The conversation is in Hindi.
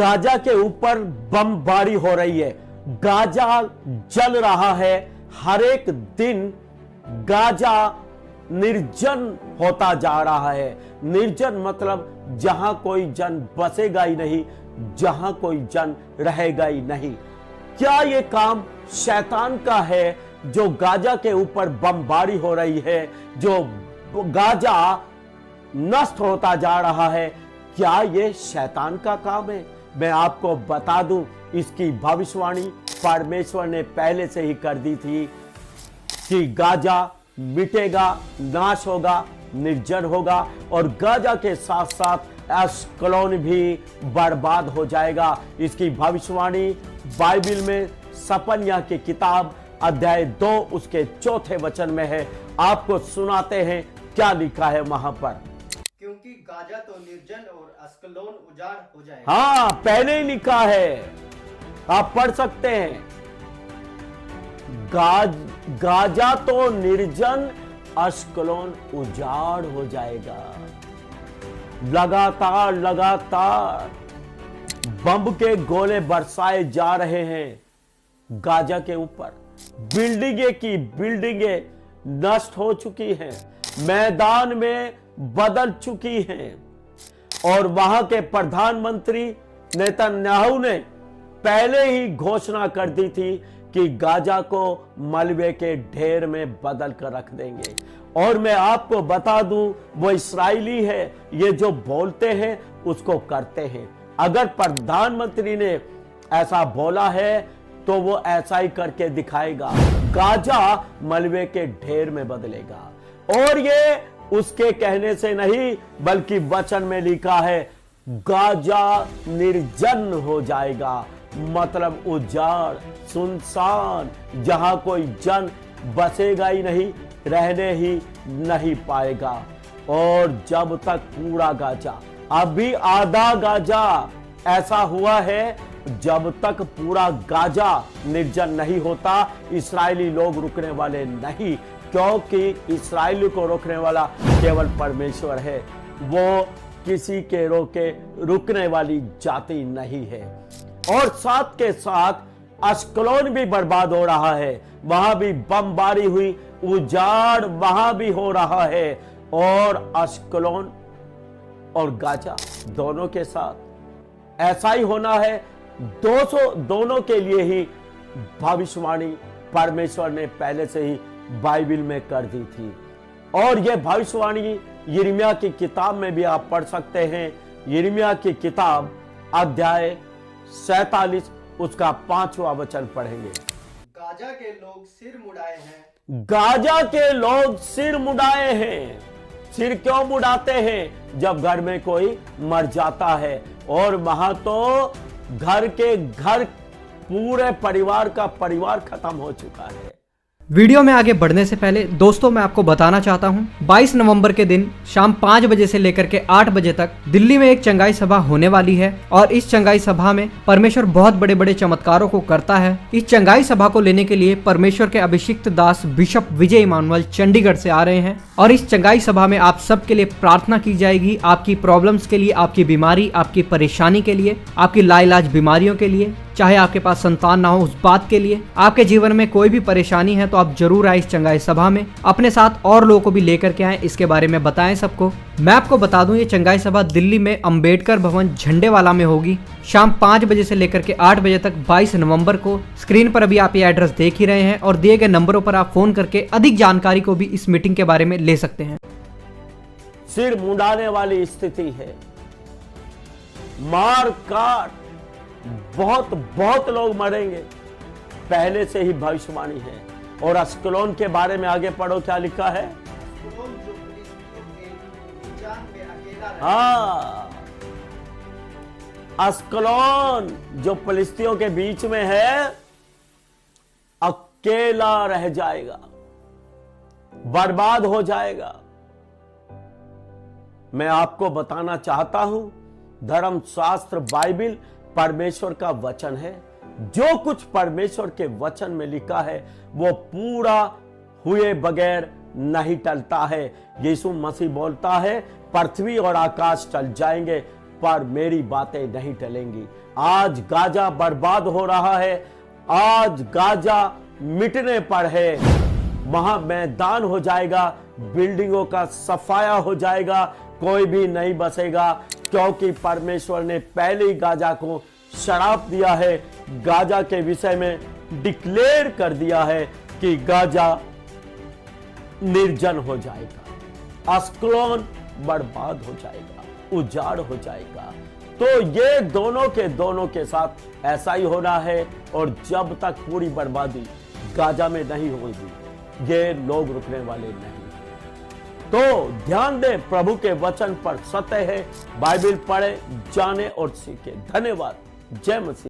गाजा के ऊपर बमबारी हो रही है, गाजा जल रहा है। हर एक दिन गाजा निर्जन होता जा रहा है। निर्जन मतलब जहां कोई जन बसेगा ही नहीं, जहां कोई जन रहेगा ही नहीं। क्या ये काम शैतान का है जो गाजा के ऊपर बमबारी हो रही है, जो गाजा नष्ट होता जा रहा है? क्या ये शैतान का काम है? मैं आपको बता दूं, इसकी भविष्यवाणी परमेश्वर ने पहले से ही कर दी थी कि गाजा मिटेगा, नाश होगा, निर्जन होगा, और गाजा के साथ साथ एस्कलोन भी बर्बाद हो जाएगा। इसकी भविष्यवाणी बाइबल में सपन्या की किताब अध्याय 2 उसके 4 वचन में है। आपको सुनाते हैं क्या लिखा है वहां पर। क्योंकि गाजा तो निर्जन और अस्कलोन उजाड़ हो जाएगा। हाँ, पहले ही लिखा है, आप पढ़ सकते हैं। गाजा तो निर्जन, अस्कलोन उजाड़ हो जाएगा। लगातार लगातार बम के गोले बरसाए जा रहे हैं गाजा के ऊपर। बिल्डिंगें की बिल्डिंगें नष्ट हो चुकी हैं, मैदान में बदल चुकी हैं, और वहां के प्रधानमंत्री नेतन्याहू ने पहले ही घोषणा कर दी थी कि गाजा को मलबे के ढेर में बदल कर रख देंगे। और मैं आपको बता दूं, वो इस्राएली है, ये जो बोलते हैं उसको करते हैं। अगर प्रधानमंत्री ने ऐसा बोला है तो वो ऐसा ही करके दिखाएगा। गाजा मलबे के ढेर में बदलेगा। और ये उसके कहने से नहीं बल्कि वचन में लिखा है, गाजा निर्जन हो जाएगा, मतलब उजाड़, सुनसान, जहां कोई जन बसेगा ही नहीं, रहने ही नहीं पाएगा। और जब तक पूरा गाजा, अभी आधा गाजा ऐसा हुआ है, जब तक पूरा गाजा निर्जन नहीं होता, इस्राएली लोग रुकने वाले नहीं, क्योंकि इस्राएली को रोकने वाला केवल परमेश्वर है। वो किसी के रुकने वाली जाति नहीं है। और साथ के साथ अस्कलोन भी बर्बाद हो रहा है, वहां भी बमबारी हुई, उजाड़ वहां भी हो रहा है। और अस्कलोन और गाजा दोनों के साथ ऐसा ही होना है। दोनों के लिए ही भविष्यवाणी परमेश्वर ने पहले से ही बाइबल में कर दी थी। और यह भविष्यवाणी यिर्मयाह की किताब में भी आप पढ़ सकते हैं। यिर्मयाह की किताब अध्याय 47 उसका 5वां वचन पढ़ेंगे। गाजा के लोग सिर मुड़ाए हैं। गाजा के लोग सिर मुड़ाए हैं। सिर क्यों मुड़ाते हैं? जब घर में कोई मर जाता है, और वहां तो घर के घर पूरे परिवार का परिवार खत्म हो चुका है। वीडियो में आगे बढ़ने से पहले दोस्तों मैं आपको बताना चाहता हूं, 22 नवंबर के दिन शाम 5 बजे से लेकर के 8 बजे तक दिल्ली में एक चंगाई सभा होने वाली है। और इस चंगाई सभा में परमेश्वर बहुत बड़े बड़े चमत्कारों को करता है। इस चंगाई सभा को लेने के लिए परमेश्वर के अभिषिक्त दास बिशप विजय इमानुएल चंडीगढ़ से आ रहे हैं। और इस चंगाई सभा में आप सबके लिए प्रार्थना की जाएगी, आपकी प्रॉब्लम्स के लिए, आपकी बीमारी, आपकी परेशानी के लिए, आपकी लाइलाज बीमारियों के लिए, चाहे आपके पास संतान ना हो उस बात के लिए। आपके जीवन में कोई भी परेशानी है तो आप जरूर आए इस चंगाई सभा में, अपने साथ और लोगों को भी लेकर के आए, इसके बारे में बताएं सबको। मैं आपको बता दूं, ये चंगाई सभा दिल्ली में अंबेडकर भवन झंडेवाला में होगी, शाम 5 बजे से लेकर के 8 बजे तक 22 नवंबर को। स्क्रीन पर अभी आप ये एड्रेस देख ही रहे हैं, और दिए गए नंबरों पर आप फोन करके अधिक जानकारी को भी इस मीटिंग के बारे में ले सकते हैं। सिर मुंडाने वाली स्थिति है, मार काट, बहुत लोग मरेंगे, पहले से ही भविष्यवाणी है। और अस्कलोन के बारे में आगे पढ़ो, क्या लिखा है? अस्कलोन जो फिलिस्तीयों के जान में अकेला रहे। हाँ, अस्कलोन जो फिलिस्तीयों के बीच में है, अकेला रह जाएगा, बर्बाद हो जाएगा। मैं आपको बताना चाहता हूं, धर्मशास्त्र बाइबल परमेश्वर का वचन है। जो कुछ परमेश्वर के वचन में लिखा है वो पूरा हुए बगैर नहीं टलता है। यीशु मसीह बोलता है, पृथ्वी और आकाश टल जाएंगे पर मेरी बातें नहीं टलेंगी। आज गाजा बर्बाद हो रहा है, आज गाजा मिटने पर है, वहां मैदान हो जाएगा, बिल्डिंगों का सफाया हो जाएगा, कोई भी नहीं बसेगा, क्योंकि परमेश्वर ने पहले ही गाजा को श्राप दिया है, गाजा के विषय में डिक्लेयर कर दिया है कि गाजा निर्जन हो जाएगा, अस्कलोन बर्बाद हो जाएगा, उजाड़ हो जाएगा। तो ये दोनों के साथ ऐसा ही होना है, और जब तक पूरी बर्बादी गाजा में नहीं होगी, ये लोग रुकने वाले नहीं। तो ध्यान दें, प्रभु के वचन पर सत्य है, बाइबल पढ़े, जाने और सीखे। धन्यवाद। जय मसीह।